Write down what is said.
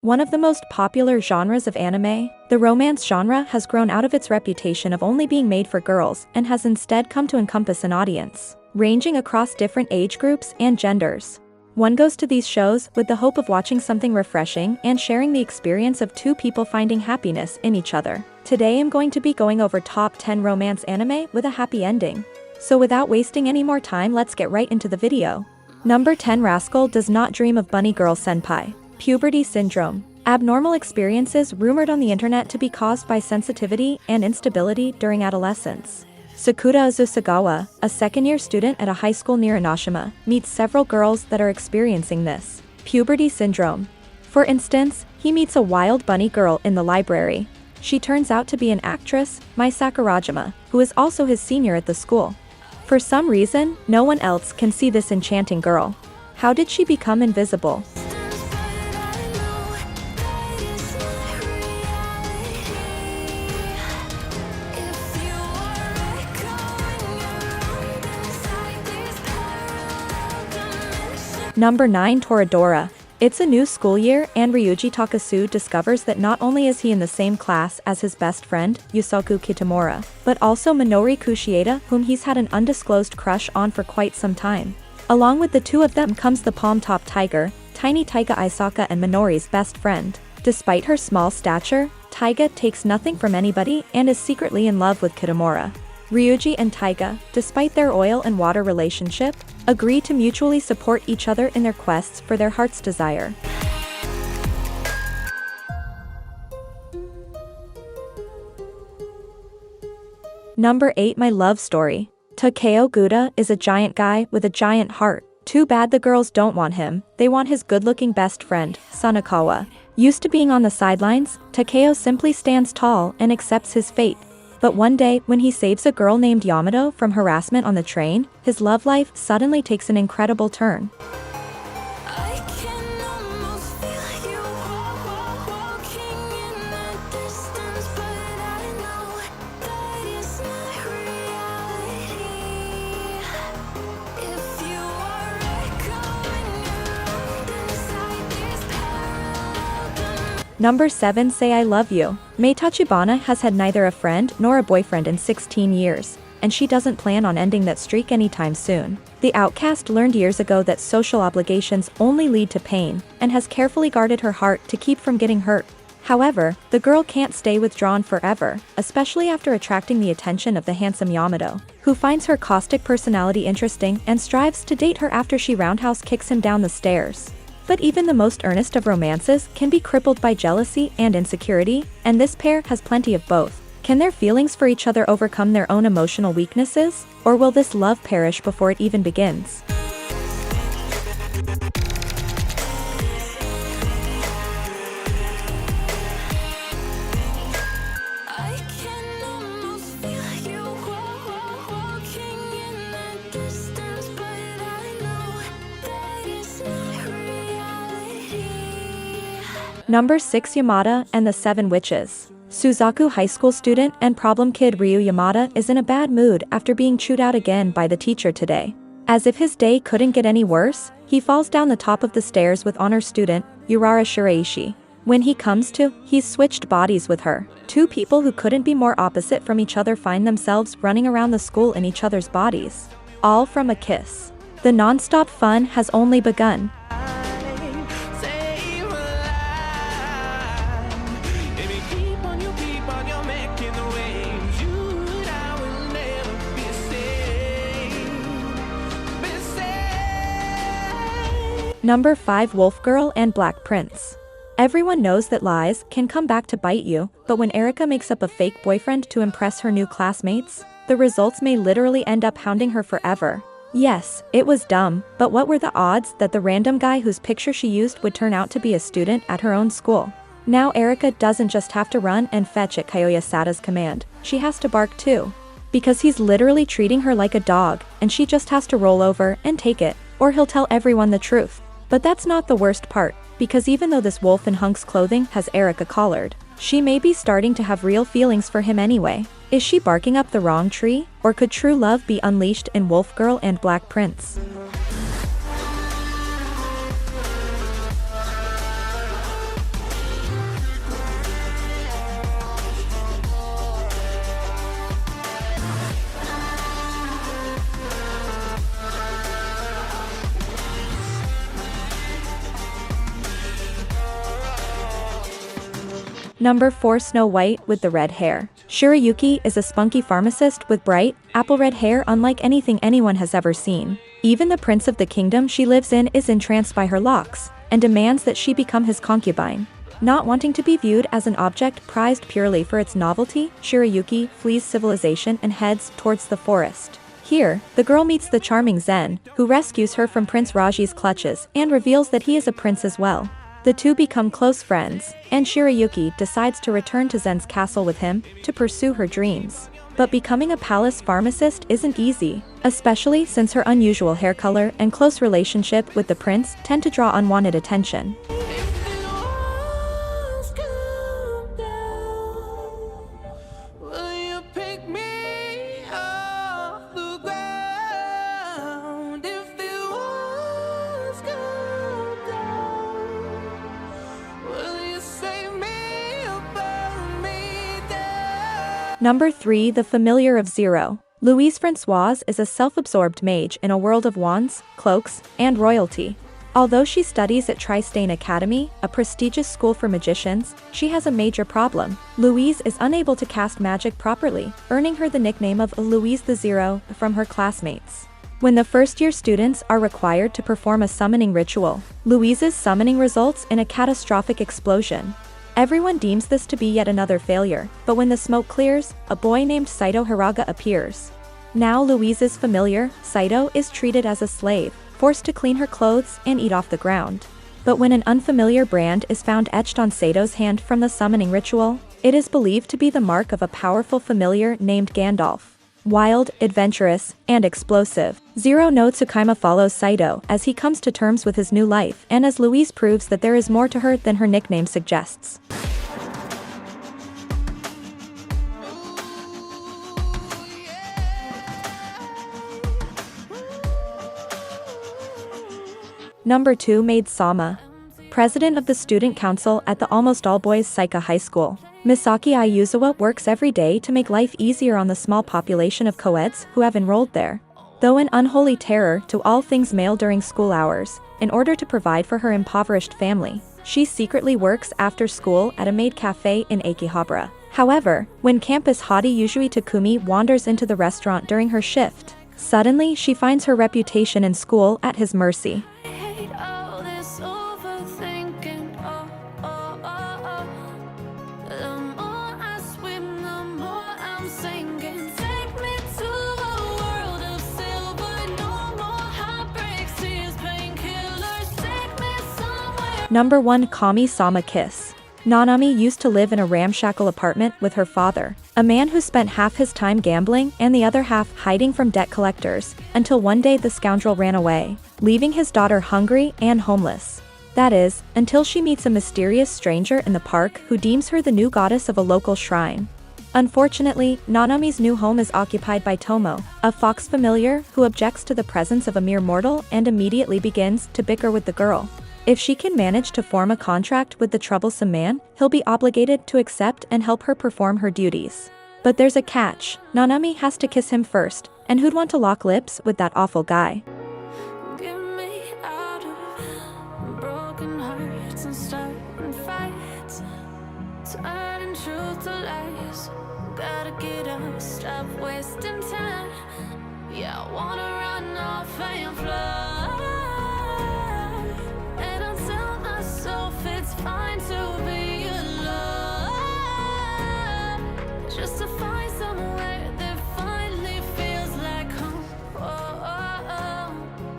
One of the most popular genres of anime, the romance genre has grown out of its reputation of only being made for girls and has instead come to encompass an audience, ranging across different age groups and genders. One goes to these shows with the hope of watching something refreshing and sharing the experience of two people finding happiness in each other. Today I'm going to be going over top 10 romance anime with a happy ending. So without wasting any more time, let's get right into the video. Number 10. Rascal does not dream of bunny girl-senpai. Puberty syndrome. Abnormal experiences rumored on the internet to be caused by sensitivity and instability during adolescence. Sakura Azusagawa, a second-year student at a high school near Inoshima, meets several girls that are experiencing this puberty syndrome. For instance, he meets a wild bunny girl in the library. She turns out to be an actress, Mai Sakurajima, who is also his senior at the school. For some reason, no one else can see this enchanting girl. How did she become invisible? Number 9. Toradora. It's a new school year and Ryuji Takasu discovers that not only is he in the same class as his best friend, Yusaku Kitamura, but also Minori Kushieda, whom he's had an undisclosed crush on for quite some time. Along with the two of them comes the palm-top tiger, tiny Taiga Isaka, and Minori's best friend. Despite her small stature, Taiga takes nothing from anybody and is secretly in love with Kitamura. Ryuji and Taiga, despite their oil and water relationship, agree to mutually support each other in their quests for their heart's desire. Number 8. My love story. Takeo Guda is a giant guy with a giant heart. Too bad the girls don't want him, they want his good-looking best friend, Sanakawa. Used to being on the sidelines, Takeo simply stands tall and accepts his fate. But one day, when he saves a girl named Yamada from harassment on the train, his love life suddenly takes an incredible turn. Number 7. Say I Love You. Mei Tachibana has had neither a friend nor a boyfriend in 16 years, and she doesn't plan on ending that streak anytime soon. The outcast learned years ago that social obligations only lead to pain, and has carefully guarded her heart to keep from getting hurt. However, the girl can't stay withdrawn forever, especially after attracting the attention of the handsome Yamada, who finds her caustic personality interesting and strives to date her after she roundhouse kicks him down the stairs. But even the most earnest of romances can be crippled by jealousy and insecurity, and this pair has plenty of both. Can their feelings for each other overcome their own emotional weaknesses, or will this love perish before it even begins? Number 6. Yamada and the Seven Witches. Suzaku high school student and problem kid Ryu Yamada is in a bad mood after being chewed out again by the teacher today. As if his day couldn't get any worse, he falls down the top of the stairs with honor student, Urara Shiraishi. When he comes to, he's switched bodies with her. Two people who couldn't be more opposite from each other find themselves running around the school in each other's bodies. All from a kiss. The non-stop fun has only begun. Number 5. Wolf Girl and Black Prince. Everyone knows that lies can come back to bite you, but when Erika makes up a fake boyfriend to impress her new classmates, the results may literally end up hounding her forever. Yes, it was dumb, but what were the odds that the random guy whose picture she used would turn out to be a student at her own school? Now Erika doesn't just have to run and fetch at Kyoya Sada's command, she has to bark too. Because he's literally treating her like a dog, and she just has to roll over and take it, or he'll tell everyone the truth. But that's not the worst part, because even though this wolf in Hunk's clothing has Erika collared, she may be starting to have real feelings for him anyway. Is she barking up the wrong tree, or could true love be unleashed in Wolf Girl and Black Prince? Number 4 Snow White with the red hair. Shirayuki is a spunky pharmacist with bright, apple-red hair unlike anything anyone has ever seen. Even the prince of the kingdom she lives in is entranced by her locks, and demands that she become his concubine. Not wanting to be viewed as an object prized purely for its novelty, Shirayuki flees civilization and heads towards the forest. Here, the girl meets the charming Zen, who rescues her from Prince Raji's clutches and reveals that he is a prince as well. The two become close friends, and Shirayuki decides to return to Zen's castle with him to pursue her dreams. But becoming a palace pharmacist isn't easy, especially since her unusual hair color and close relationship with the prince tend to draw unwanted attention. Number 3 The Familiar of Zero. Louise Françoise is a self-absorbed mage in a world of wands, cloaks, and royalty. Although she studies at Tristane Academy, a prestigious school for magicians, she has a major problem. Louise is unable to cast magic properly, earning her the nickname of Louise the Zero from her classmates. When the first-year students are required to perform a summoning ritual, Louise's summoning results in a catastrophic explosion. Everyone deems this to be yet another failure, but when the smoke clears, a boy named Saito Hiraga appears. Now Louise's familiar, Saito, is treated as a slave, forced to clean her clothes and eat off the ground. But when an unfamiliar brand is found etched on Saito's hand from the summoning ritual, it is believed to be the mark of a powerful familiar named Gandalf. Wild, adventurous, and explosive, Zero no Tsukaima follows Saito as he comes to terms with his new life and as Louise proves that there is more to her than her nickname suggests. Number 2 Maid Sama. President of the Student Council at the almost all-boys Saika High School, Misaki Ayuzawa works every day to make life easier on the small population of co-eds who have enrolled there. Though an unholy terror to all things male during school hours, in order to provide for her impoverished family, she secretly works after school at a maid cafe in Akihabara. However, when campus hottie Yusui Takumi wanders into the restaurant during her shift, suddenly she finds her reputation in school at his mercy. Number 1 Kamisama Kiss. Nanami used to live in a ramshackle apartment with her father, a man who spent half his time gambling and the other half hiding from debt collectors, until one day the scoundrel ran away, leaving his daughter hungry and homeless. That is, until she meets a mysterious stranger in the park who deems her the new goddess of a local shrine. Unfortunately, Nanami's new home is occupied by Tomo, a fox familiar who objects to the presence of a mere mortal and immediately begins to bicker with the girl. If she can manage to form a contract with the troublesome man, he'll be obligated to accept and help her perform her duties. But there's a catch. Nanami has to kiss him first, and who'd want to lock lips with that awful guy? Get me out of broken hearts and starting fights, turning truth to lies. Gotta get up, stop wasting time. Yeah, I wanna run off and fly. And I'll tell myself it's fine to be alone, just to find